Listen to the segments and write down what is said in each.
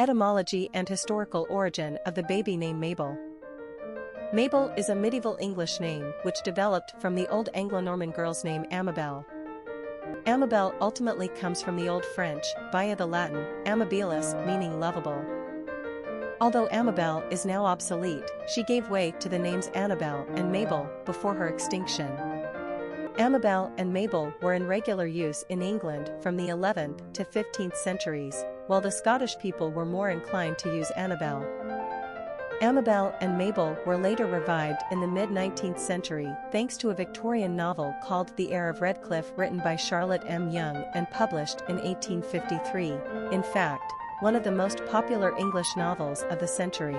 Etymology and historical origin of the baby name Mabel. Mabel is a medieval English name which developed from the Old Anglo-Norman girl's name Amabel. Amabel ultimately comes from the Old French, via the Latin, amabilis, meaning lovable. Although Amabel is now obsolete, she gave way to the names Annabel and Mabel before her extinction. Amabel and Mabel were in regular use in England from the 11th to 15th centuries, while the Scottish people were more inclined to use Annabel. Amabel and Mabel were later revived in the mid-19th century thanks to a Victorian novel called The Heir of Redclyffe written by Charlotte M. Yonge and published in 1853, in fact, one of the most popular English novels of the century.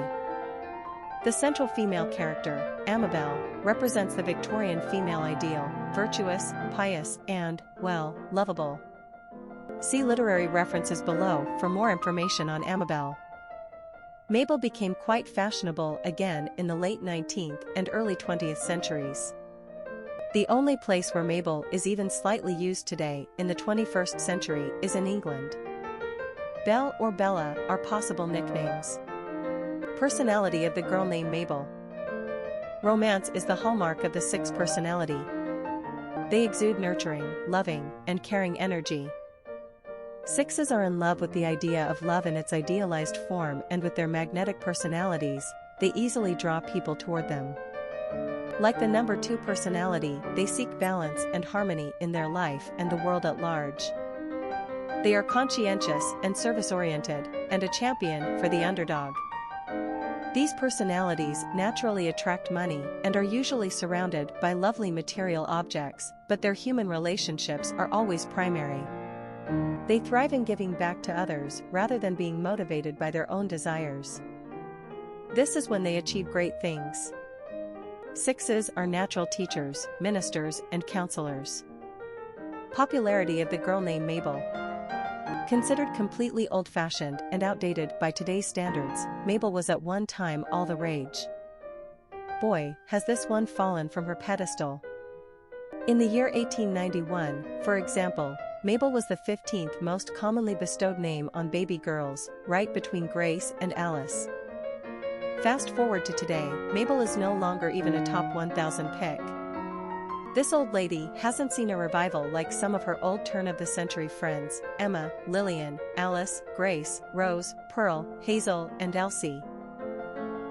The central female character, Amabel, represents the Victorian female ideal, virtuous, pious, and, well, lovable. See literary references below for more information on Amabel. Mabel became quite fashionable again in the late 19th and early 20th centuries. The only place where Mabel is even slightly used today in the 21st century is in England. Belle or Bella are possible nicknames. Personality of the girl named Mabel. Romance is the hallmark of the Six personality. They exude nurturing, loving, and caring energy. Sixes are in love with the idea of love in its idealized form, and with their magnetic personalities, they easily draw people toward them. Like the number 2 personality, they seek balance and harmony in their life and the world at large. They are conscientious and service-oriented, and a champion for the underdog. These personalities naturally attract money and are usually surrounded by lovely material objects, but their human relationships are always primary. They thrive in giving back to others rather than being motivated by their own desires. This is when they achieve great things. Sixes are natural teachers, ministers, and counselors. Popularity of the girl named Mabel. Considered completely old-fashioned and outdated by today's standards, Mabel was at one time all the rage. Boy, has this one fallen from her pedestal. In the year 1891, for example, Mabel was the 15th most commonly bestowed name on baby girls, right between Grace and Alice. Fast forward to today, Mabel is no longer even a top 1,000 pick. This old lady hasn't seen a revival like some of her old turn-of-the-century friends, Emma, Lillian, Alice, Grace, Rose, Pearl, Hazel, and Elsie.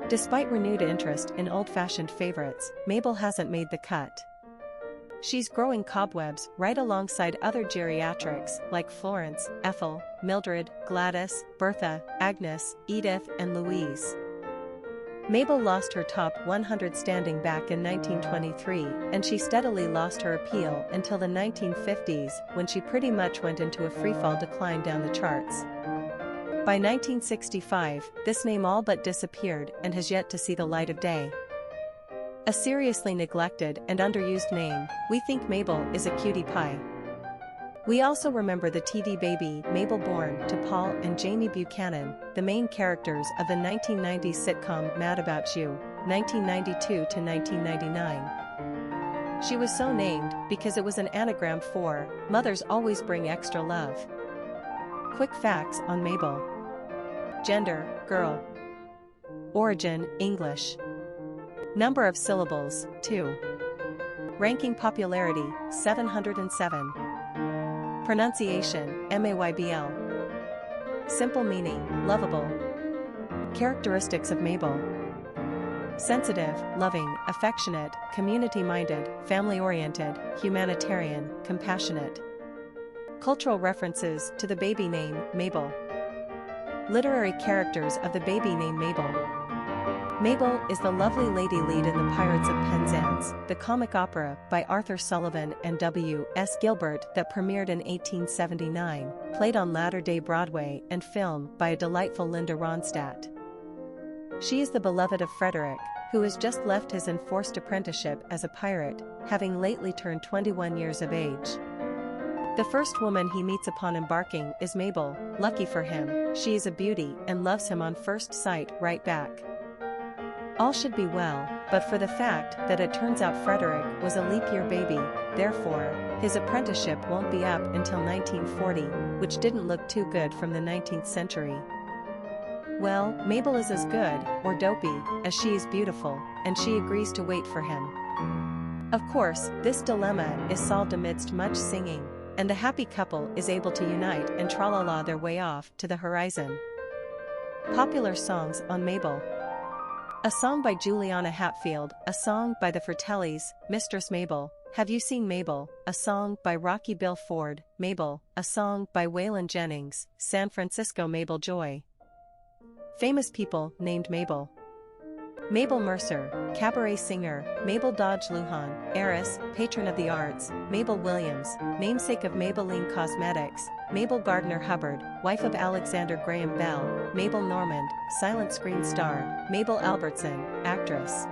Despite renewed interest in old-fashioned favorites, Mabel hasn't made the cut. She's growing cobwebs right alongside other geriatrics like Florence, Ethel, Mildred, Gladys, Bertha, Agnes, Edith, and Louise. Mabel lost her top 100 standing back in 1923, and she steadily lost her appeal until the 1950s, when she pretty much went into a freefall decline down the charts. By 1965, this name all but disappeared and has yet to see the light of day. A seriously neglected and underused name, we think Mabel is a cutie pie. We also remember the TV baby Mabel, born to Paul and Jamie Buchanan, the main characters of the 1990s sitcom Mad About You, 1992 to 1999. She was so named because it was an anagram for "Mothers always bring extra love." Quick facts on Mabel. Gender, girl. Origin, English. Number of syllables, 2. Ranking popularity, 707. Pronunciation, Maybl. Simple meaning, lovable. Characteristics of Mabel. Sensitive, loving, affectionate, community-minded, family-oriented, humanitarian, compassionate. Cultural references to the baby name, Mabel. Literary characters of the baby name Mabel. Mabel is the lovely lady lead in the Pirates of Penzance, the comic opera by Arthur Sullivan and W. S. Gilbert that premiered in 1879, played on latter-day Broadway and film by a delightful Linda Ronstadt. She is the beloved of Frederick, who has just left his enforced apprenticeship as a pirate, having lately turned 21 years of age. The first woman he meets upon embarking is Mabel. Lucky for him, she is a beauty and loves him on first sight right back. All should be well, but for the fact that it turns out Frederick was a leap-year baby, therefore, his apprenticeship won't be up until 1940, which didn't look too good from the 19th century. Well, Mabel is as good, or dopey, as she is beautiful, and she agrees to wait for him. Of course, this dilemma is solved amidst much singing, and the happy couple is able to unite and tra-la-la their way off to the horizon. Popular songs on Mabel. A song by Juliana Hatfield, a song by the Fratellis, Mistress Mabel, Have You Seen Mabel, a song by Rocky Bill Ford, Mabel, a song by Waylon Jennings, San Francisco Mabel Joy. Famous people named Mabel. Mabel Mercer, cabaret singer, Mabel Dodge Lujan, heiress, patron of the arts, Mabel Williams, namesake of Maybelline Cosmetics, Mabel Gardner Hubbard, wife of Alexander Graham Bell, Mabel Normand, silent screen star, Mabel Albertson, actress.